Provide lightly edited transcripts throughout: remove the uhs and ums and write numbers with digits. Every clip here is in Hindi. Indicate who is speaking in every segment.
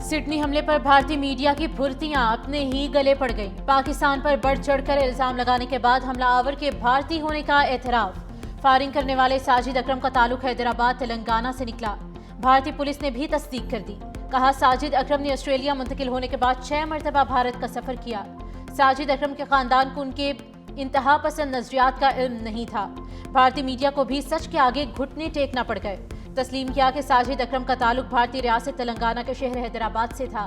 Speaker 1: सिडनी हमले पर भारतीय मीडिया की भुर्तियां अपने ही गले पड़ गईं। पाकिस्तान पर बढ़ चढ़कर इल्जाम लगाने के बाद हमलावर के भारतीय होने का एतराफ। फायरिंग करने वाले साजिद अकरम का ताल्लुक हैदराबाद तेलंगाना से निकला। भारतीय पुलिस ने भी तस्दीक कर दी। कहा, साजिद अकरम ने ऑस्ट्रेलिया मुंतकिल होने के बाद 6 मरतबा भारत का सफर किया। साजिद अकरम के खानदान को उनके इंतहा पसंद नजरियात का इल्म नहीं था। भारतीय मीडिया को भी सच के आगे घुटने टेकना पड़ गए। तस्लीम किया कि साजिद अकरम का ताल्लुक भारतीय रियासत तेलंगाना के शहर हैदराबाद से था।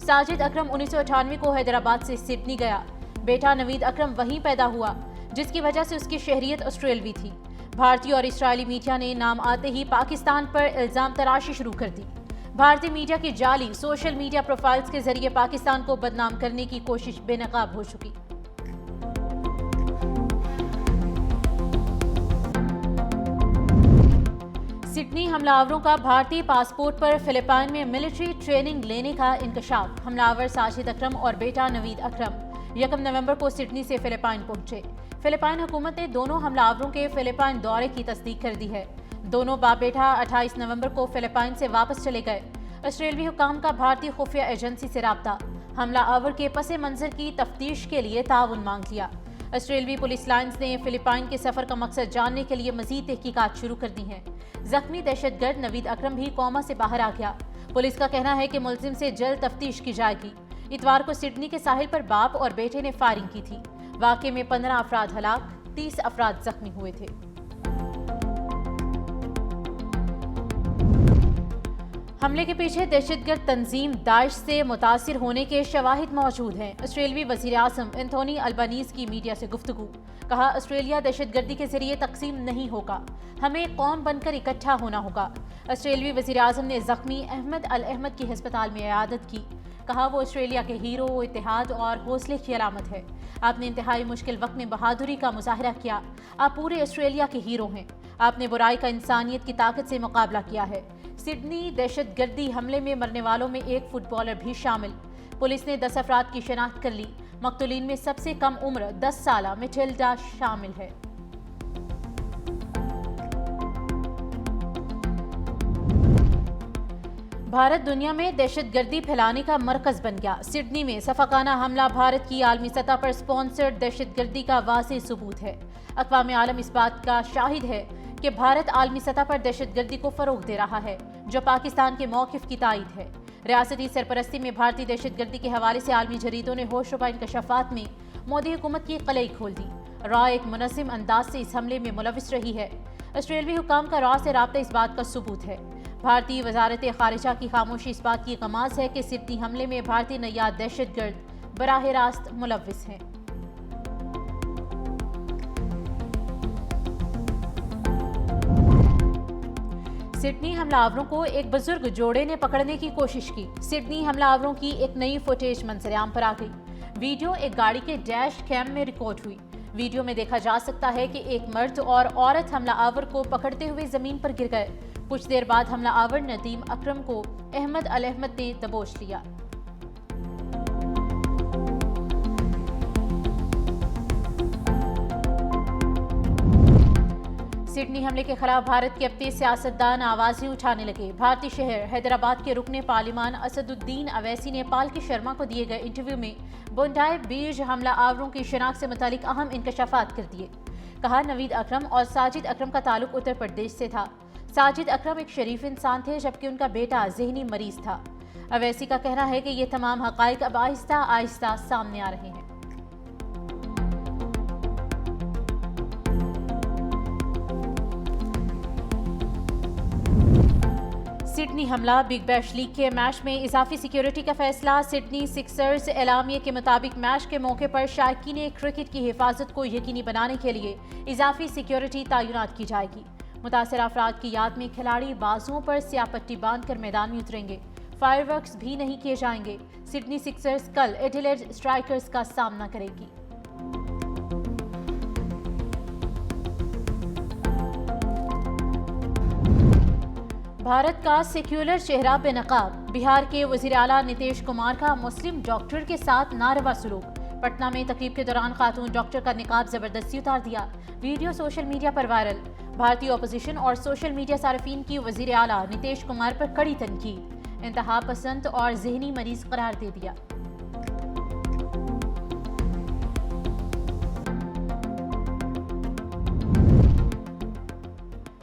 Speaker 1: साजिद अकरम 1998 को हैदराबाद से सिडनी गया। बेटा नवीद अकरम वहीं पैदा हुआ, जिसकी वजह से उसकी शहरियत ऑस्ट्रेलवी थी। भारतीय और इस्राएली मीडिया ने नाम आते ही पाकिस्तान पर इल्जाम तराशी शुरू कर दी। भारतीय मीडिया की जाली सोशल मीडिया प्रोफाइल्स के जरिए पाकिस्तान को बदनाम करने की कोशिश बेनकाब हो चुकी। सिडनी हमलावरों का भारतीय पासपोर्ट पर फिलिपाइन में मिलिट्री ट्रेनिंग लेने का इंकशाफ। हमलावर साजिद अकरम और बेटा नवीद अकरम 1 नवंबर को सिडनी से फिलिपाइन पहुंचे। फिलिपाइन हुकूमत ने दोनों हमलावरों के फिलिपाइन दौरे की तस्दीक कर दी है। दोनों बाप बेटा 28 नवंबर को फिलिपाइन से वापस चले गए। ऑस्ट्रेलियाई हुकाम का भारतीय खुफिया एजेंसी से राब्ता। हमलावर के पस मंजर की तफ्तीश के लिए ताउन मांग लिया। ऑस्ट्रेलियाई पुलिस लाइन्स ने फिलिपाइन के सफर का मकसद जानने के लिए मजीद तहकीकात शुरू कर दी हैं। जख्मी दहशतगर्द नवीद अकरम भी कोमा से बाहर आ गया। पुलिस का कहना है कि मुलजिम से जल्द तफ्तीश की जाएगी। इतवार को सिडनी के साहिल पर बाप और बेटे ने फायरिंग की थी। वाक़े में 15 अफराद हलाक, 30 अफराद जख्मी हुए थे। हमले के पीछे दहशतगर्द तंजीम दाइश से मुतासिर होने के शवाहिद मौजूद हैं। ऑस्ट्रेलियाई वज़ीर आज़म एंथोनी अल्बानीज़ की मीडिया से गुफ्तगू। कहा, ऑस्ट्रेलिया दहशतगर्दी के जरिए तकसीम नहीं होगा, हमें कौम बनकर इकट्ठा होना होगा। ऑस्ट्रेलियाई वज़ीर आज़म ने जख्मी अहमद अल अहमद की अस्पताल में इयादत की। कहा, वो ऑस्ट्रेलिया के हीरो, इत्तेहाद और हौसले की अलामत है। आपने इंतहाई मुश्किल वक्त में बहादुरी का मुजाहरा किया। आप पूरे ऑस्ट्रेलिया के हीरो हैं। आपने बुराई का इंसानियत की ताकत से मुकाबला किया है। सिडनी दहशतगर्दी हमले में मरने वालों में एक फुटबॉलर भी शामिल। पुलिस ने 10 अफराद की शनाख्त कर ली। मकतूलीन में सबसे कम उम्र 10 साला मिटिल्डा शामिल है। भारत दुनिया में दहशतगर्दी फैलाने का मरकज बन गया। सिडनी में सफाकाना हमला भारत की आलमी सतह पर स्पॉन्सर्ड दहशतगर्दी का वाज़ेह सबूत है। अक़वाम आलम इस बात का शाहिद है कि भारत आलमी सतह पर दहशतगर्दी को फरोग दे रहा है, जो पाकिस्तान के मौक़िफ़ की तायद है। रियासती सरपरस्ती में भारतीय दहशतगर्दी के हवाले से आलमी जरीदों ने होशरुबा इंकशाफात में मोदी हुकूमत की कलई खोल दी। रॉ एक मुनज़्ज़म अंदाज से इस हमले में मुलविस रही है। ऑस्ट्रेलियाई हुकाम का रॉ से राब्ता इस बात का सबूत है। भारतीय वजारत खारिजा की खामोशी इस बात की गमाज़ है कि सिडनी हमले में भारतीय नैयाद दहशतगर्द बराह रास्त मुलविस हैं। सिडनी हमलावरों को एक बुजुर्ग जोड़े ने पकड़ने की कोशिश की। सिडनी हमलावरों की एक नई फुटेज मंजरेआम पर आ गई। वीडियो एक गाड़ी के डैश कैम में रिकॉर्ड हुई। वीडियो में देखा जा सकता है कि एक मर्द और औरत हमलावर को पकड़ते हुए जमीन पर गिर गए। कुछ देर बाद हमलावर नदीम अकरम को अहमद अल अहमद ने दबोच लिया। सिडनी हमले के खिलाफ भारत के अब तेज सियासतदान आवाजें उठाने लगे। भारतीय शहर हैदराबाद के रुकने पार्लिमान असदुद्दीन अवैसी ने पालकी शर्मा को दिए गए इंटरव्यू में बोंडाई बीज हमला आवरों की शनाख्त से मुतालिक अहम इंकशाफात कर दिए। कहा, नवीद अकरम और साजिद अकरम का ताल्लुक उत्तर प्रदेश से था। साजिद अकरम एक शरीफ इंसान थे, जबकि उनका बेटा ज़हनी मरीज था। अवैसी का कहना है कि ये तमाम हक़ाइक़ अब आहिस्ता आहिस्ता सामने आ रहे हैं। सिडनी हमला, बिग बैश लीग के मैच में इजाफी सिक्योरिटी का फैसला। सिडनी सिक्सर्स एलामिया के मुताबिक मैच के मौके पर शायकीन क्रिकेट की हिफाजत को यकीनी बनाने के लिए इजाफी सिक्योरिटी तैनात की जाएगी। मुतासरा अफराद की याद में खिलाड़ी बाजुओं पर स्याह पट्टी बांधकर मैदान में उतरेंगे। फायरवर्क्स भी नहीं किए जाएंगे। सिडनी सिक्सर्स कल एडिलेड स्ट्राइकर्स का सामना करेगी। भारत का सेक्युलर चेहरा बेनकाब। बिहार के वज़ीर आला नीतीश कुमार का मुस्लिम डॉक्टर के साथ नारवा सलूक। पटना में तकरीब के दौरान खातून डॉक्टर का निकाब जबरदस्ती उतार दिया। वीडियो सोशल मीडिया पर वायरल। भारतीय अपोजिशन और सोशल मीडिया सार्फिन की वज़ीर आला नीतीश कुमार पर कड़ी तनकीद। इंतहा पसंद और जहनी मरीज करार दे दिया।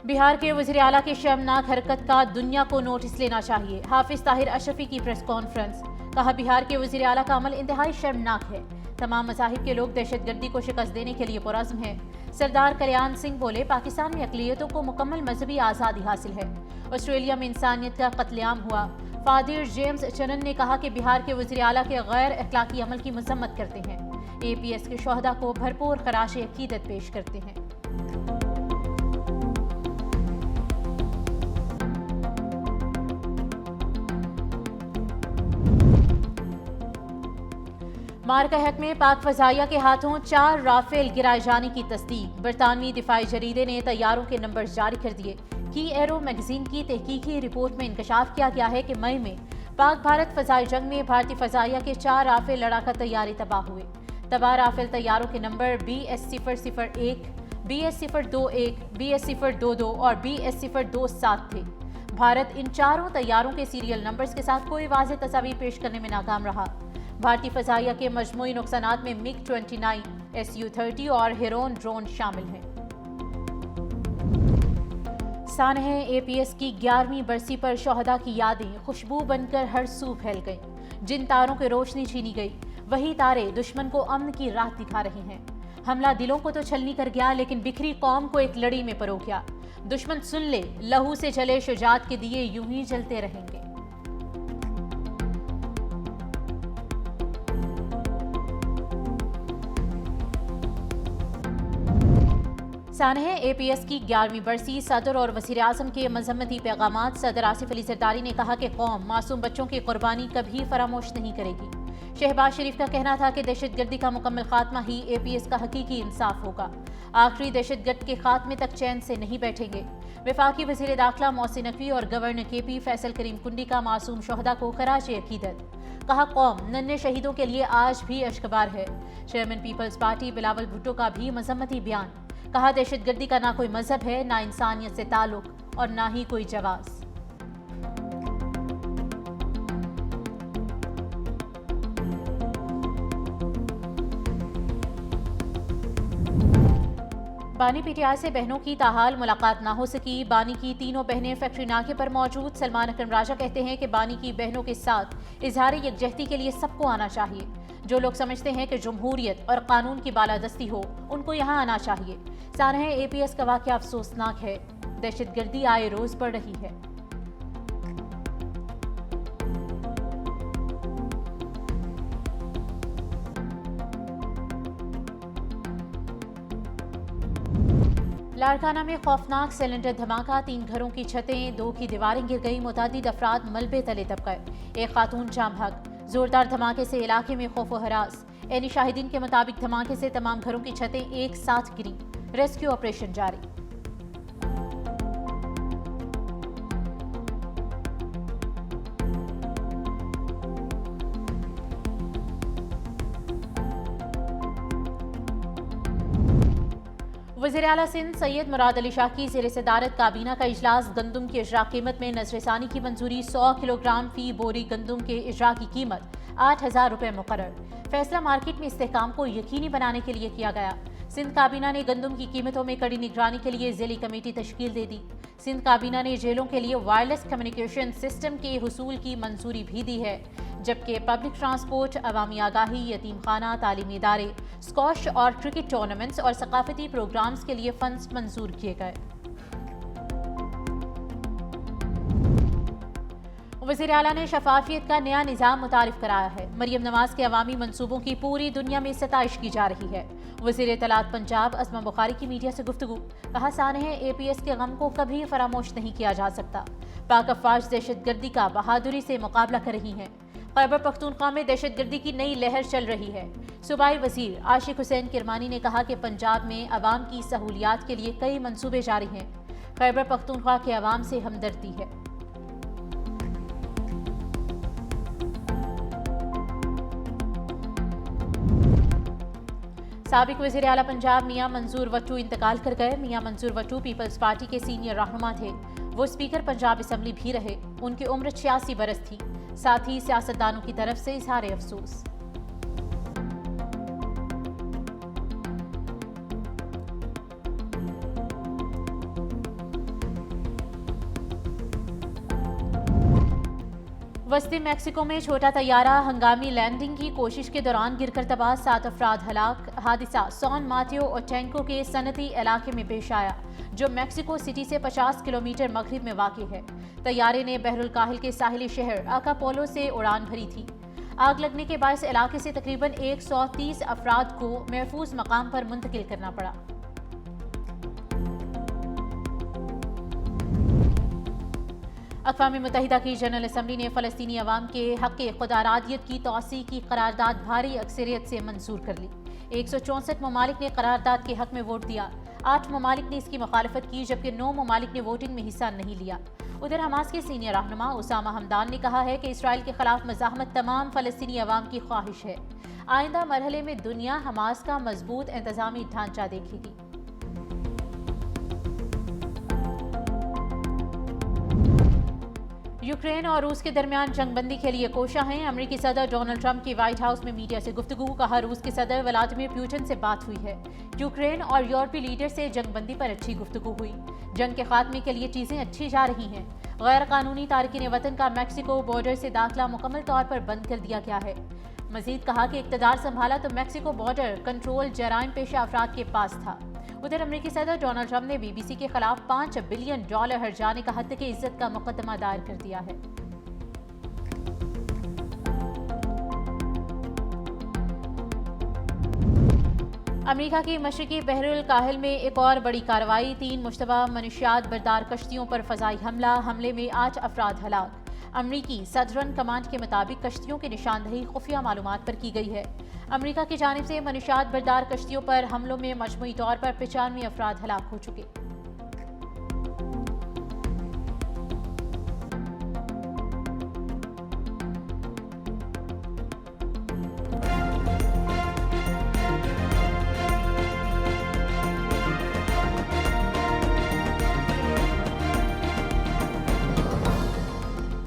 Speaker 1: बिहार के वज़ीर आला की शर्मनाक हरकत का दुनिया को नोटिस लेना चाहिए। हाफिज ताहिर अशरफी की प्रेस कॉन्फ्रेंस। कहा, बिहार के वज़ीर आला का अमल इंतहाई शर्मनाक है। तमाम मज़ाहिब के लोग दहशतगर्दी को शिकस्त देने के लिए पुरज़्म हैं। सरदार कल्याण सिंह बोले, पाकिस्तान में अक़लियतों को मुकम्मल मजहबी आज़ादी हासिल है। ऑस्ट्रेलिया में इंसानियत का कत्लेआम हुआ। फादिर जेम्स चनन ने कहा कि बिहार के वज़ीर आला के गैर अखलाकी अमल की मजम्मत करते हैं। APS के शोहदा को भरपूर खराश अकीदत पेश करते हैं। मार्का हक में पाक फजाइया के हाथों 4 राफेल गिराए जाने की तस्दीक। बरतानवी दिफाई जरीदे ने तैयारों के नंबर जारी कर दिए। की एरो मैगजीन की तहकीकी रिपोर्ट में इंकशाफ किया गया है कि मई में पाक भारत फजाई जंग में भारतीय फजाइया के 4 राफेल लड़ाकर तैयारी तबाह हुए। तबाह राफेल तैयारों के नंबर BS-001, BS-021, BS-022 और BS-027 थे। भारत इन चारों तैयारों के सीरियल नंबर्स के साथ कोई वाज़ेह तस्वीर पेश करने में नाकाम रहा। भारतीय फजाइया के मजमूई नुकसानात में MiG-29, Su-30 और हेरोन ड्रोन शामिल हैं। सानह APS की 11वीं बरसी पर शोहदा की यादें खुशबू बनकर हर सू फैल गईं। जिन तारों की रोशनी छीनी गई, वही तारे दुश्मन को अमन की राह दिखा रहे हैं। हमला दिलों को तो छलनी कर गया, लेकिन बिखरी कौम को एक लड़ी में परो गया। दुश्मन सुन ले, लहू से जले शुजात के दिए यूं ही जलते रहेंगे। सानह APS की 11वीं बरसी। सदर और वज़ीर आज़म के मज़म्मती पैगामात। सदर आसिफ अली ज़रदारी ने कहा कि कौम मासूम बच्चों की कुर्बानी कभी फरामोश नहीं करेगी। शहबाज शरीफ का कहना था कि दहशतगर्दी का मुकम्मल खात्मा ही APS का हकीकी इंसाफ होगा। आखिरी दहशतगर्द के खात्मे तक चैन से नहीं बैठेंगे। वफाकी वज़ीर दाखिला मोहसिन नकवी और गवर्नर KP फैसल करीम कुंडी का मासूम शोहदा को खराज अकीदत। कहा, कौम नन्हे शहीदों के लिए आज भी अश्कबार है। चेयरमैन पीपल्स पार्टी बिलावल भुट्टो का भी मजम्मती बयान। कहा, दहशतगर्दी का ना कोई मजहब है, ना इंसानियत से ताल्लुक और ना ही कोई जवाज़। बानी PTI से बहनों की ताहाल मुलाकात ना हो सकी। बानी की तीनों बहनें फैक्ट्री नाके पर मौजूद। सलमान अकरम राजा कहते हैं कि बानी की बहनों के साथ इजहार यकजहती के लिए सबको आना चाहिए। जो लोग समझते हैं कि जमहूरियत और कानून की बालादस्ती हो, उनको यहाँ आना चाहिए। सानह APS का वाक़या अफसोसनाक है। दहशतगर्दी आए रोज बढ़ रही है। लाड़काना में खौफनाक सिलेंडर धमाका। 3 घरों की छतें, 2 की दीवारें गिर गई। मुतादिद अफराद मलबे तले दब गए। एक खातून जाम भाग। जोरदार धमाके से इलाके में खौफ व हरास। एनी शाहिदीन के मुताबिक धमाके से तमाम घरों की छतें एक साथ गिरी। रेस्क्यू ऑपरेशन जारी। वज़ीर आला सिंध सैयद मुराद अली शाह की ज़ेर सदारत काबीना का इजलास। गंदम की इजरा कीमत में नजरसानी की मंजूरी। 100 किलोग्राम फी बोरी गंदम के इजरा की कीमत 8,000 रुपये मुकर्रर। फैसला मार्केट में इस्तेहकाम को यकीनी बनाने के लिए किया गया। सिंध काबीना ने गंदम की कीमतों में कड़ी निगरानी के लिए ज़ेली कमेटी तश्कील दे दी। सिंध काबीना ने जेलों के लिए वायरलेस कम्युनिकेशन सिस्टम के हुसूल की मंजूरी भी दी है, जबकि पब्लिक ट्रांसपोर्ट, अवामी आगाही, यतीम खाना, तालीमी इदारे, स्कॉश और क्रिकेट टूर्नामेंट्स और सकाफती प्रोग्राम्स के लिए फंड्स मंजूर किए गए। वज़ीर आला ने शफाफियत का नया निज़ाम मुतारिफ कराया है। मरियम नवाज के अवामी मंसूबों की पूरी दुनिया में सताइश की जा रही है। वज़ीर इत्तलात पंजाब असमा बुखारी की मीडिया से गुफ्तगू। कहा, सानह APS के गम को कभी फरामोश नहीं किया जा सकता। पाक अफवाज दहशतगर्दी का बहादुरी से मुकाबला कर रही हैं। खैबर पख्तूनख्वा में दहशतगर्दी की नई लहर चल रही है। सूबाई वज़ीर आशिक हुसैन किरमानी ने कहा कि पंजाब में अवाम की सहूलियात के लिए कई मंसूबे जारी हैं। खैबर पख्तूनख्वा के अवाम से हमदर्दी है। साबिक वज़ीर आला पंजाब मियां मंजूर वट्टू इंतकाल कर गए। मियां मंजूर वट्टू पीपल्स पार्टी के सीनियर रहनुमा थे। वो स्पीकर पंजाब असम्बली भी रहे। उनकी उम्र 86 बरस थी। साथ ही सियासतदानों की तरफ से इजहार अफसोस। वस्ती मैक्सिको में छोटा तैयारा हंगामी लैंडिंग की कोशिश के दौरान गिरकर तबाह, 7 अफराद हलाक। हादसा सॉन माथियो ओटेंको के सनती इलाके में पेश आया, जो मैक्सिको सिटी से 50 किलोमीटर मगरिब में वाक़ है। तैयारे ने बहरुल काहिल के साहिली शहर अकापोलो से उड़ान भरी थी। आग लगने के बायस इलाके से तकरीबन 130 अफराद को महफूज मकाम पर मुंतकिल करना पड़ा। अक़वाम मुत्तहिदा की जनरल असम्बली ने फ़लस्तीनी अवाम के हक़ ख़ुदारादियत की तौसी की करारदाद भारी अक्सरियत से मंजूर कर ली। 164 ममालिक ने करारदाद के हक़ में वोट दिया। 8 ममालिक ने इसकी मुखालफत की, जबकि 9 ममालिक ने वोटिंग में हिस्सा नहीं लिया। उधर हमास के सीनियर रहनुमा उसामा हमदान ने कहा है कि इसराइल के खिलाफ मज़ाहमत तमाम फ़लस्तीनी अवाम की ख्वाहिश है। आइंदा मरहले में दुनिया हमास का मजबूत इंतज़ामी ढांचा देखेगी। यूक्रेन और रूस के दरमियान जंगबंदी के लिए कोशा हैं। अमेरिकी सदर डोनाल्ड ट्रंप की व्हाइट हाउस में मीडिया से गुफ्तगू। कहा, रूस के सदर व्लादिमीर पुतिन से बात हुई है। यूक्रेन और यूरोपीय लीडर से जंगबंदी पर अच्छी गुफ्तगू हुई। जंग के खात्मे के लिए चीजें अच्छी जा रही हैं। गैर कानूनी तारकीन वतन का मैक्सिको बॉर्डर से दाखिला मुकम्मल तौर पर बंद कर दिया गया है। मजीद कहा कि इक़्तिदार संभाला तो मैक्सिको बॉर्डर कंट्रोल जराइम पेशा अफराद के पास था। उधर अमेरिकी सदर डोनाल्ड ट्रंप ने BBC के खिलाफ $5 बिलियन हर्जाने का हद की इज्जत का मुकदमा दायर कर दिया है। अमेरिका की मशरकी बहरुल काहिल में एक और बड़ी कार्रवाई। 3 मुश्तबा मनशियात बरदार कश्तियों पर फजाई हमले में 8 अफराद हलाक। अमरीकी सदरन कमांड के मुताबिक कश्तियों की निशानदही खुफिया मालूमात पर की गई है। अमेरिका की जानिब से मनशियात बरदार कश्तियों पर हमलों में मजमूई तौर पर 95 अफराद हलाक हो चुके।